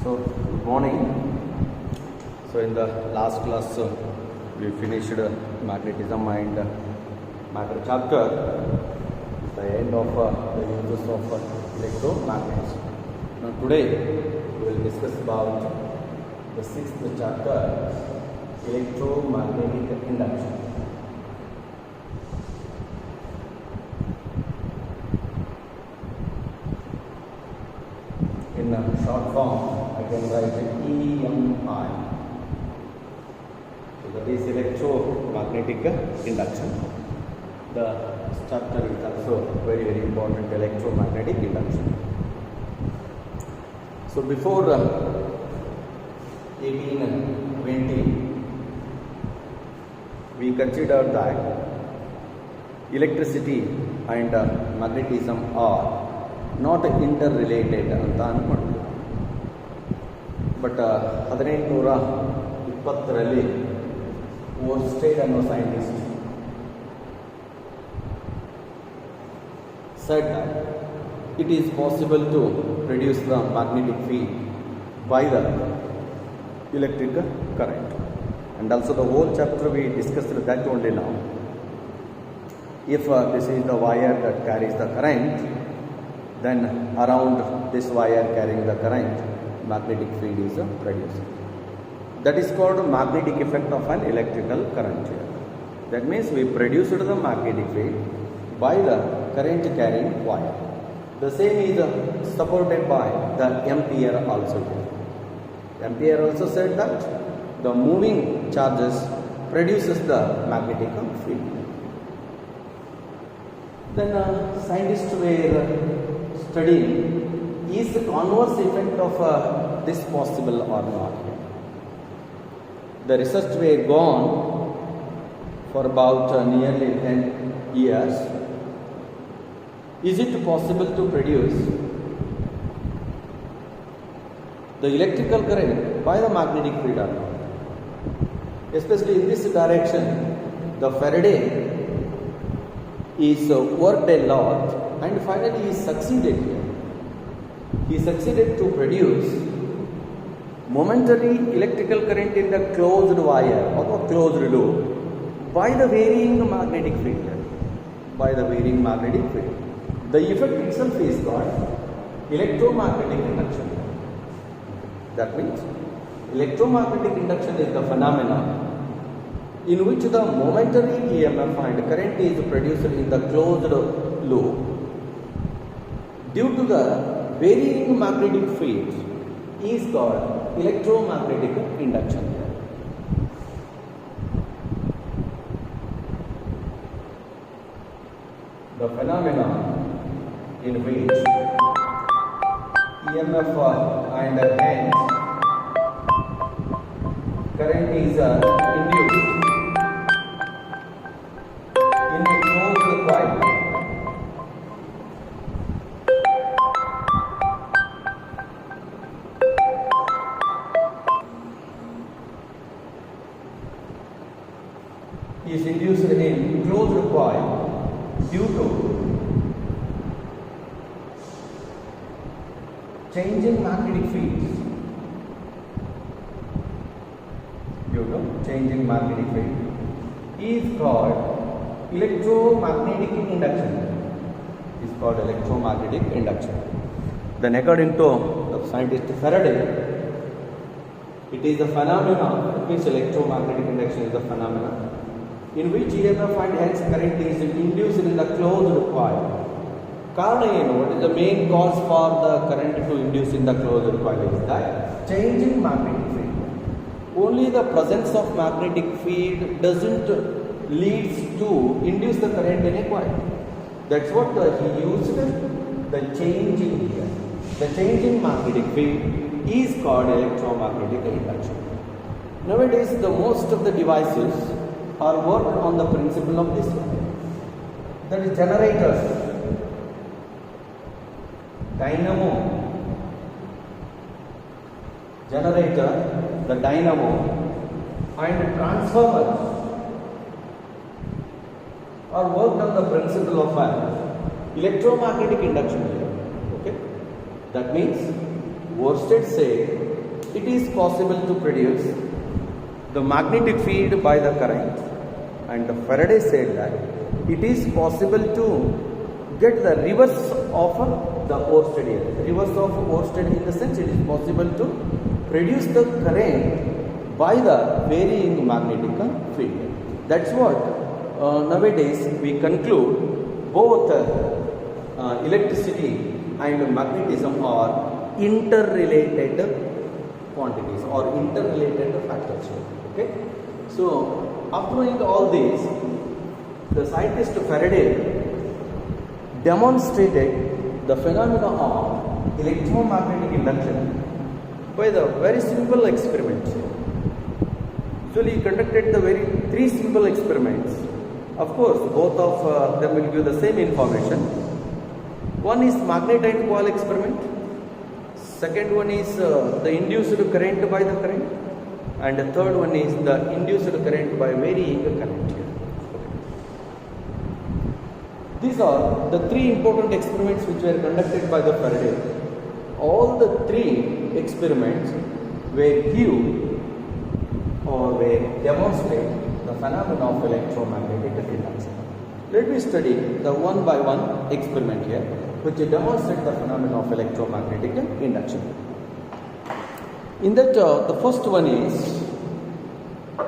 So, good morning. So, in the last class, we finished magnetism and matter chapter, the end of the uses of electromagnets. Now, today we will discuss about the sixth chapter, electromagnetic induction. In a short form, I can write EMI. So that is electromagnetic induction. The chapter is also very important, electromagnetic induction. So before 1820, we considered that electricity and magnetism are not interrelated ಅಂತ ಅಂದ್ಕೊಂಡು. But 1820ರಲ್ಲಿ Oersted ಅನ್ನೋ scientist said that it is possible to produce the magnetic field by the electric current, and also the whole chapter we discussed that only now. If this is the wire that carries the current, then around this wire carrying the current, magnetic field is produced. That is called magnetic effect of an electrical current here. That means we produced the magnetic field by the current carrying wire. The same is supported by the Ampere also. Ampere also said that the moving charges produces the magnetic field. Then scientists were studying, is the converse effect of this possible or not? The research were gone for about nearly 10 years. Is it possible to produce the electrical current by the magnetic field or not? Especially in this direction, the Faraday is worked a lot and finally he succeeded here. He succeeded to produce momentary electrical current in the closed wire or closed loop by the varying magnetic field. By the varying magnetic field. The effect itself is called electromagnetic induction. That means electromagnetic induction is the phenomenon in which the momentary EMF and current is produced in the closed loop due to the varying magnetic field is called electromagnetic induction. The phenomenon in which EMF and hence current is induced in a closed coil is induced in closed coil due to changing magnetic fields. Due to changing magnetic field is called electromagnetic induction. Is called electromagnetic induction. Then according to the scientist Faraday, it is the phenomenon, which electromagnetic induction is the phenomenon in which EMF and hence current is induced in the closed coil. What is the main cause for the current to induce in the closed coil is that changing magnetic field. Only the presence of magnetic field doesn't leads to induce the current in a coil. That's what he used the changing here. The changing magnetic field is called electromagnetic induction. Nowadays, the most of the devices are worked on the principle of this. That is generators, dynamo, generator, the dynamo and transformers are worked on the principle of electromagnetic induction here. Okay, that means Oersted said it is possible to produce the magnetic field by the current, and Faraday said that it is possible to get the reverse of the Oersted. Reverse of Oersted in the sense it is possible to produce the current by the varying magnetic field. That's what nowadays we conclude both electricity and magnetism are interrelated quantities or interrelated factors. Okay, so after knowing all this, the scientist Faraday demonstrated the phenomena of electromagnetic induction by the very simple experiments. So he conducted the three simple experiments. Of course, both of them will give the same information. One is magnet and coil experiment. Second one is the induced current by the current, and the third one is the induced current by varying current. These are the three important experiments which were conducted by the Faraday. All the three experiments were give or were demonstrate the phenomena of electromagnetic induction. Let me study the one by one experiment here, which demonstrate the phenomena of electromagnetic induction. In that, the first one is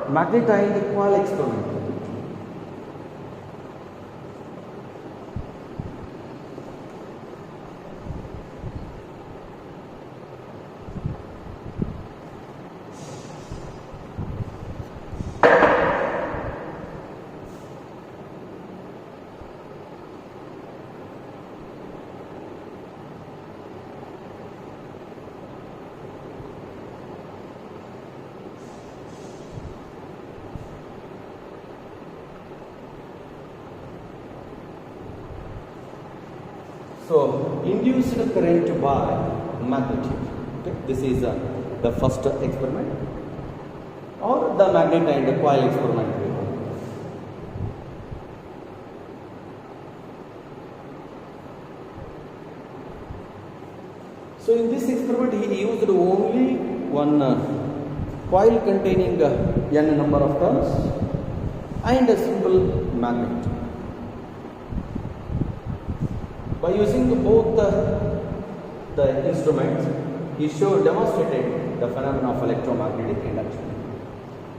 magnetized coil experiment. So, induced current by magnitude. Okay. This is the first experiment, or the magnet and coil experiment. So, in this experiment, he used only one coil containing n number of turns and a simple magnet. By using both the instruments, he demonstrated the phenomena of electromagnetic induction.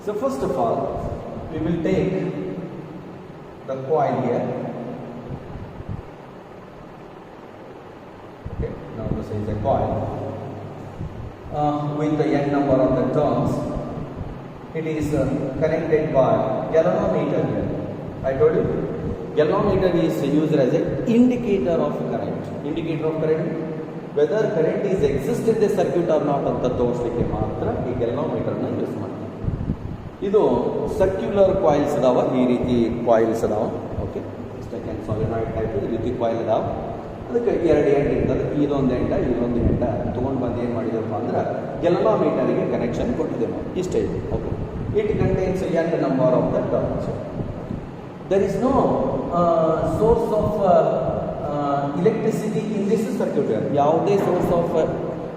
So first of all, we will take the coil here. Okay, now this is a coil with the n number of the turns. It is connected by galvanometer here. I told you. Galvanometer is used as an indicator of current. Indicator of current, whether current is exist in the circuit or not ಅಂತ ತೋರಿಸಲಿಕ್ಕೆ ಮಾತ್ರ ಈ galvanometer ನ use ಮಾಡ್ತೀವಿ. ಇದು circular coils ಅದಾವ, ಈ ರೀತಿ coils ಅದಾವ. ಓಕೆ, ಸೆಕೆಂಡ್ ಸಾಲಿನಾಯ್ಡ್ ಟೈಪ್ ಈ ರೀತಿ ಕಾಯಿಲ್ ಅದಾವ. ಅದಕ್ಕೆ ಎರಡು ಎಂಡ್ ಇರ್ತದೆ, ಇದೊಂದು ಎಂಡ ತೊಗೊಂಡು ಬಂದು ಏನು ಮಾಡಿದೆವಪ್ಪ ಅಂದ್ರೆ galvanometerಗೆ ಕನೆಕ್ಷನ್ ಕೊಟ್ಟಿದ್ದೇವೆ ನಾವು. ಇಷ್ಟೇ ಇದೆ. Okay, it contains n number of the turns. There is no source of electricity in this circuit. ಯಾವುದೇ ಸೋರ್ಸ್ ಆಫ್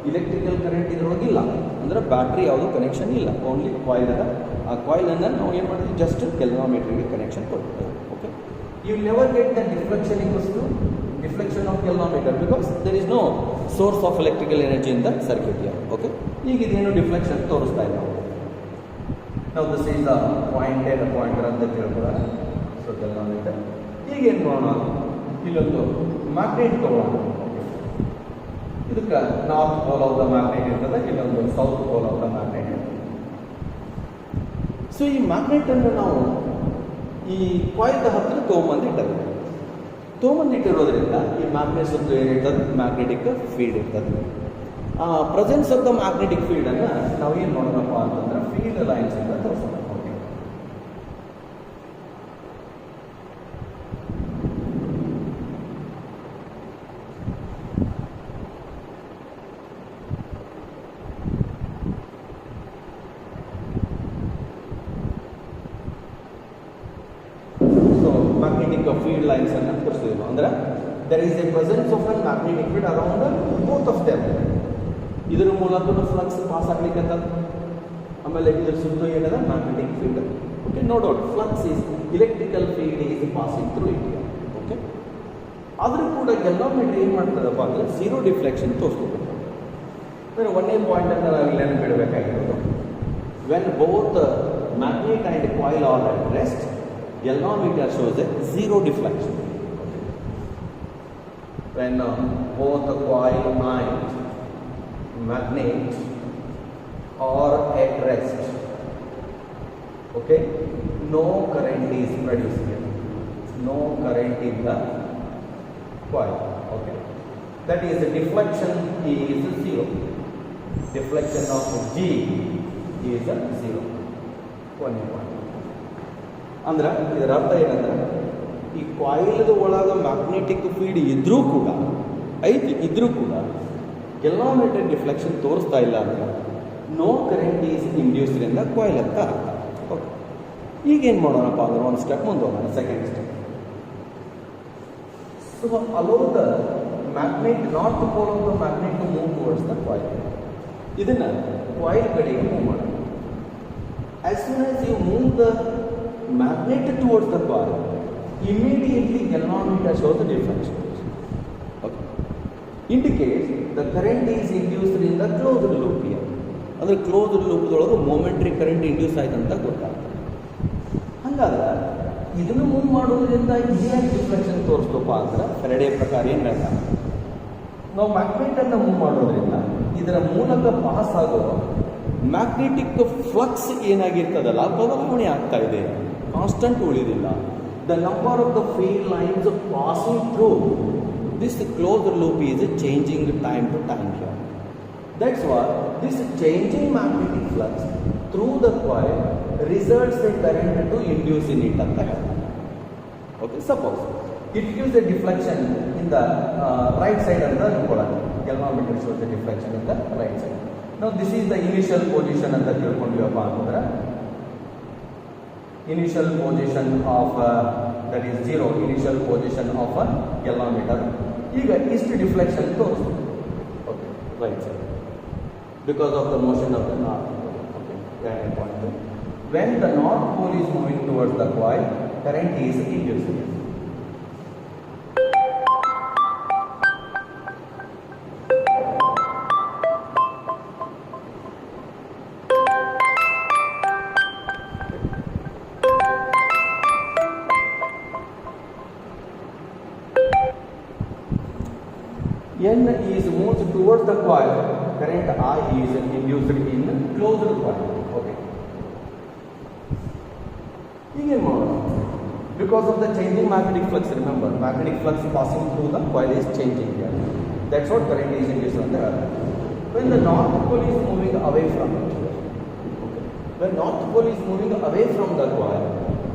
ಇಲೆಕ್ಟ್ರಿಕಲ್ ಕರೆಂಟ್ ಇದರೊಳಗಿಲ್ಲ, ಅಂದರೆ ಬ್ಯಾಟ್ರಿ ಯಾವುದು ಕನೆಕ್ಷನ್ ಇಲ್ಲ, ಓನ್ಲಿ ಕಾಯಿಲ್ ಅದ. ಆ ಕಾಯಿಲನ್ನು ನಾವು ಏನು ಮಾಡಿದ್ವಿ, ಜಸ್ಟ್ galvanometerಗೆ ಕನೆಕ್ಷನ್ ಕೊಟ್ಟಿದ್ದೇವೆ. Okay, you never get the deflection equals to deflection of galvanometer because there is no source of electrical energy in the circuit here. Okay, ಈಗ ಇದೇನು ಡಿಫ್ಲೆಕ್ಷನ್ ತೋರಿಸ್ತಾ ಇಲ್ಲ. ನಾವು ದಿಸ್ ಈಸ್ ದ ಪಾಯಿಂಟರ್ ಅಂತ ಹೇಳ್ಬೋದ. So galvanometer ಈಗೇನು ಮಾಡೋಣ, ಇಲ್ಲೊಂದು magnet ತಗೊಳ್ಳೋಣ. ಇದಕ್ಕೆ north pole of the magnet ಇರ್ತದೆ, ಇಲ್ಲೊಂದು south pole of the magnet ಇರ್ತದೆ. ಸೊ ಈ ಮ್ಯಾಗ್ನೆಟನ್ನು ನಾವು ಈ ಕಾಯಿಲ್ ಹತ್ತಿರ ತೊಗೊಂಬಂದಿಟ್ಟಿರೋದ್ರಿಂದ ಈ ಮ್ಯಾಗ್ನೆಟ್ ಸುತ್ತ ಏನಿರ್ತದೆ, ಮ್ಯಾಗ್ನೆಟಿಕ್ ಫೀಲ್ಡ್ ಇರ್ತದೆ. ಪ್ರೆಸೆನ್ಸ್ ಆಫ್ ದ ಮ್ಯಾಗ್ನೆಟಿಕ್ ಫೀಲ್ಡನ್ನು ನಾವು ಏನು ಮಾಡೋಣಪ್ಪ ಅಂತಂದ್ರೆ ಫೀಲ್ಡ್ ಲೈನ್ಸ್ ಅಂತ ತೋರಿಸೋಣ. magnetic field lines ಅನ್ನು ತೋರಿಸಿದ್ರು. ಅಂದ್ರೆ there is a presence of a magnetic field around both of them. ಇದರ ಮೂಲಕ ಫ್ಲಕ್ಸ್ ಪಾಸ್ ಆಗ್ಲಿಕ್ಕೆ ಆಮೇಲೆ ಇದ್ರ ಸುತ್ತ ಏನದ magnetic field. Okay, no doubt flux is electrical field is passing through it. Okay, ಆದರೂ ಕೂಡ ಗೆಲೋಮೀಟರ್ ಏನು ಮಾಡ್ತದಪ್ಪ ಅಂದರೆ ಝೀರೋ ಡಿಫ್ಲೆಕ್ಷನ್ ತೋರಿಸ್ಕೋಬೇಕು. ಅಂದರೆ ಒಂದೇ ಪಾಯಿಂಟನ್ನು ನಾವು ಇಲ್ಲೇನು ಬಿಡಬೇಕಾಗಿರೋದು, when both magnet and coil are at rest, galvanometer shows a zero deflection. When both coil and magnet are at rest, okay, no current is produced here, no current in the coil. Okay, that is the deflection is zero. Deflection of G is zero. One point. ಅಂದ್ರೆ ಇದರ ಅರ್ಥ ಏನಂದ್ರೆ, ಈ ಕಾಯಿಲ್ದ ಒಳಗೆ magnetic field ಇದ್ರೂ ಕೂಡ galvanometer deflection ತೋರಿಸ್ತಾ ಇಲ್ಲ ಅಂದ್ರೆ no current is induced in the coil ಅಂತ ಅರ್ಥ. ಓಕೆ, ಈಗೇನು ಮಾಡೋಣಪ್ಪ ಅಂದ್ರೆ ಒಂದು ಸ್ಟೆಪ್ ಮುಂದೆ ಹೋಗೋಣ, second step. So allow the magnet, north pole of the magnet to move towards the coil. ಇದನ್ನು ಕಾಯಿಲ್ ಕಡೆಗೆ ಮೂವ್ ಮಾಡೋಣ. As soon as you move the magnet towards the coil, immediately galvanometer shows the deflection. Okay, indicates the current is induced in the closed loop here. ಅಂದರೆ closed ಲೂಪ್ದೊಳಗೆ momentary current induce ಆಯ್ತು ಅಂತ ಗೊತ್ತಾಗ್ತದೆ. ಹಂಗಾದ್ರೆ ಇದನ್ನು move ಮಾಡೋದ್ರಿಂದ ಇದೇನು deflection ತೋರಿಸ್ತಪ್ಪ ಅಂದ್ರೆ ಫೆರಡೆ ಪ್ರಕಾರ ಏನು ಹೇಳ್ತಾರೆ, ನಾವು ಮ್ಯಾಗ್ನೆಟನ್ನು ಮೂವ್ ಮಾಡೋದ್ರಿಂದ ಇದರ ಮೂಲಕ ಪಾಸ್ ಆಗೋ ಮ್ಯಾಗ್ನೆಟಿಕ್ ಫ್ಲಕ್ಸ್ ಏನಾಗಿರ್ತದಲ್ಲ ಬದಲಾವಣೆ ಆಗ್ತಾ ಇದೆ, ಕಾನ್ಸ್ಟಂಟ್ ಉಳಿದಿಲ್ಲ. The number of the field lines passing through this closed loop is changing time to time here. That's why this changing magnetic flux through the coil results in current to induce in it. Okay, suppose it gives a deflection in the right side of the column. Galvanometer shows the deflection in the right side. Now this is the initial position ಅಂತ ತಿಳ್ಕೊಂಡಿವಪ್ಪ ಅಂತಂದ್ರೆ, initial position of that is zero, initial position of a galvanometer. ಈಗ ಇಷ್ಟು deflection ತೋರಿಸ್ತದೆ. Okay, right side because of the motion of the north pole. Okay, that point. When the north pole is moving towards the coil, current is induced. N is moved towards the coil, current I is induced in closed coil. Okay. Because of the changing magnetic flux, remember, magnetic flux passing through the coil is changing here. That's what current is induced on the other. When the north pole is moving away from it, okay, when north pole is moving away from the coil,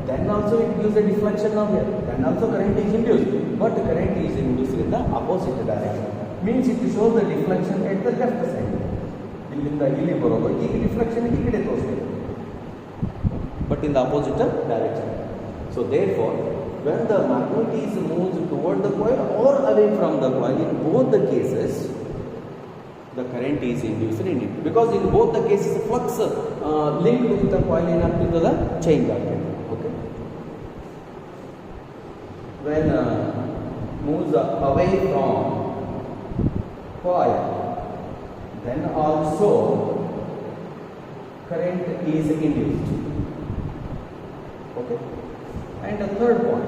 then also it gives a deflection now here. Then also current is induced, but current is induced in the opposite direction. Means it shows the deflection at the left side. ಇಲ್ಲಿಂದ ಇಲ್ಲಿ ಬರೋದು ಈಗ deflection ಈ ಕಡೆ ತೋರಿಸ್ತೀವಿ, but in the opposite direction. So therefore, when the magnet is moved toward the coil or away from the coil, in both the cases, the current is induced in it. Because in both the cases, flux linked with the coil ಏನಾಗ್ತಿರ್ತದೆ, change ಆಗ್ತದೆ. Okay. When moves away from coil, then also current is induced. Okay. And the third point,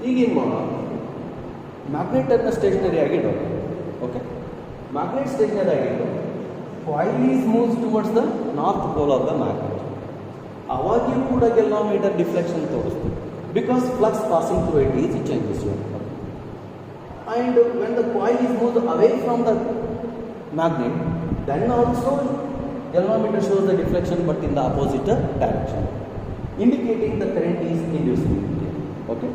ಈಗೇನು ಮಾಡೋಣ, ಮ್ಯಾಗ್ನೆಟನ್ನು stationary ಆಗಿಡೋ. Okay, magnet stationary ಆಗಿದ್ದು coil is moves towards the north pole of the magnet. ಅವಾಗಿಯೂ ಕೂಡ galvanometer deflection ತೋರಿಸ್ತೀವಿ, because flux passing through it is changes. And when the coil is moved away from the magnet, then also galvanometer shows the deflection but in the opposite direction, indicating the current is induced. Okay,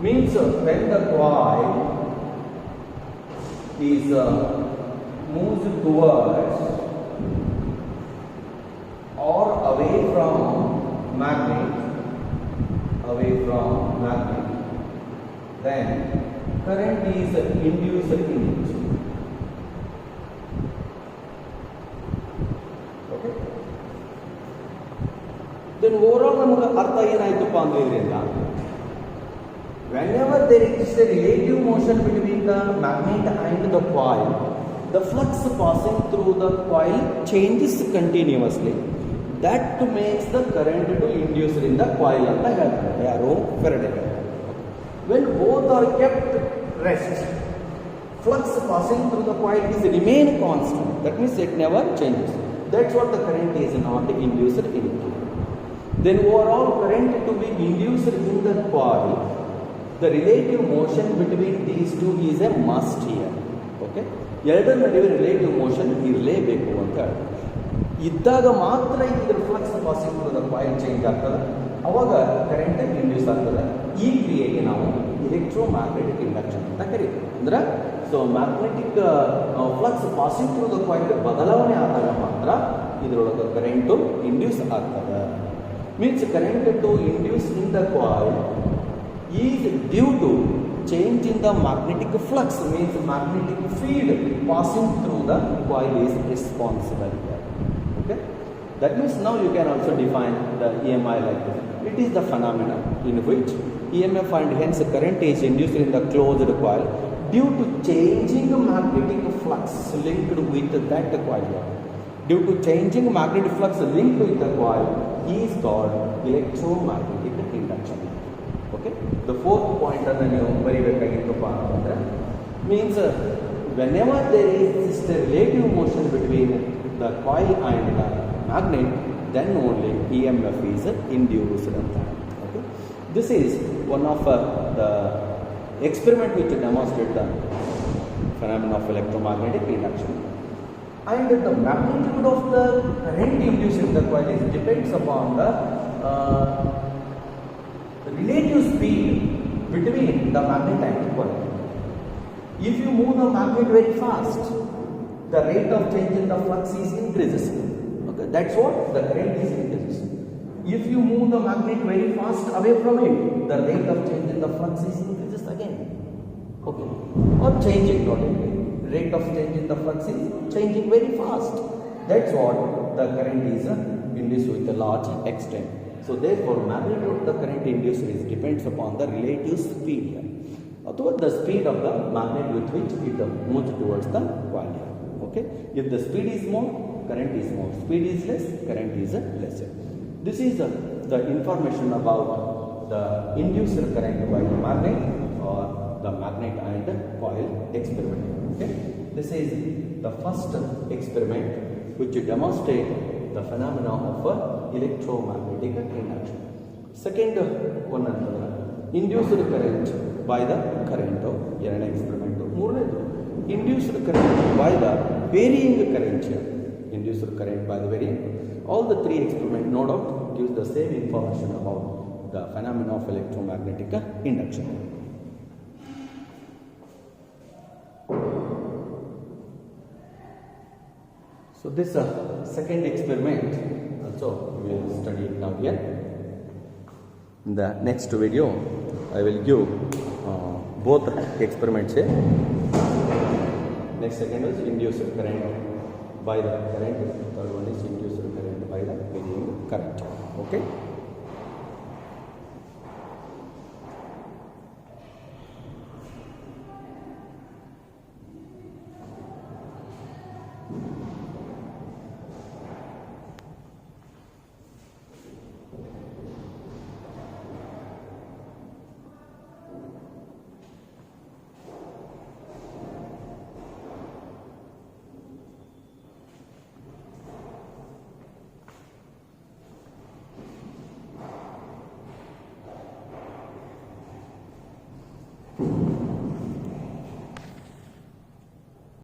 means when the coil is moved towards or away from magnet, then current is induced in it. Then overall ನಮಗೆ ಅರ್ಥ ಏನಾಯ್ತಪ್ಪ ಅಂದ್ರೆ ಇದರಿಂದ whenever there is a relative motion between the magnet and the coil, the flux passing through the coil changes continuously. That makes the current to inducer in the coil ಅಂತ ಹೇಳ್ತಾರೆ ಯಾರು ಫೆರಡೆ. When both are kept rest, flux passing through the coil is remain constant. That means it never changes. That's what the current is not induced into. Then overall current to be induced in the coil, the relative motion between these two is a must here. Okay, ಎರಡರ ನಡುವೆ relative motion ಇರಲೇಬೇಕು ಅಂತ ಇದ್ದಾಗ ಮಾತ್ರ ಇದರ flux passing through the coil change ಆಗ್ತದೆ, ಅವಾಗ current induce ಆಗ್ತದೆ. ಈ ಕ್ರಿಯೆಗೆ ನಾವು ಎಲೆಕ್ಟ್ರೋಮ್ಯಾಗ್ನೆಟಿಕ್ ಇಂಡಕ್ಷನ್ ಅಂತ ಕರೀತೀವಿ. ಅಂದ್ರೆ so magnetic flux passing through the coil ಬದಲಾವಣೆ ಆದಾಗ ಮಾತ್ರ ಇದರೊಳಗೆ ಕರೆಂಟು ಇಂಡ್ಯೂಸ್ ಆಗ್ತದೆ. Means current to induce in the coil is due to change in the magnetic flux, means magnetic field passing through the coil is responsible here. Okay, that means now you can also define the EMI like this. It is the phenomena in which EMF and hence current is induced in the closed coil due to changing magnetic flux linked with that coil. Due to changing magnetic flux linked with the coil is called electromagnetic induction. Okay, the fourth point ಅನ್ನು ನೀವು ಬರೀಬೇಕಾಗಿತ್ತಪ್ಪ ಅಂತಂದ್ರೆ means whenever there is this relative motion between the coil and the magnet, then only EMF is induced ಅಂತ. Okay, this is one of the experiment which demonstrate the phenomenon of electromagnetic induction. And the magnitude of the current induced in the coil is depends upon the relative speed between the magnet and the coil. If you move the magnet very fast, the rate of change in the flux is increases. Okay, that's what the current is increases. If you move the magnet very fast away from it, the rate of change in the flux is increases again. Okay, or changing, not again. Rate of change in the flux is changing very fast. That's what the current is induced with a large extent. So therefore magnitude of the current induced is depends upon the relative speed here, or the speed of the magnet with which it moves towards the coil here. Okay, if the speed is more, current is more. Speed is less, current is lesser. This is the information about the induced current by the magnet or the magnet and the coil experiment. Okay, this is the first experiment which demonstrate the phenomena of electromagnetic induction. Second one ಅಂತಂದ್ರೆ induced current by the current, ಎರಡನೇ experiment. ಮೂರನೇದು induced current by the varying current here. Induced current by the varying. All the three experiments no doubt gives the same information about the phenomena of electromagnetic induction. So this second experiment also we will study it now here. In the next video I will give both experiments here. Next second is induced current by the current, third one is induced current by the varying current. Okay.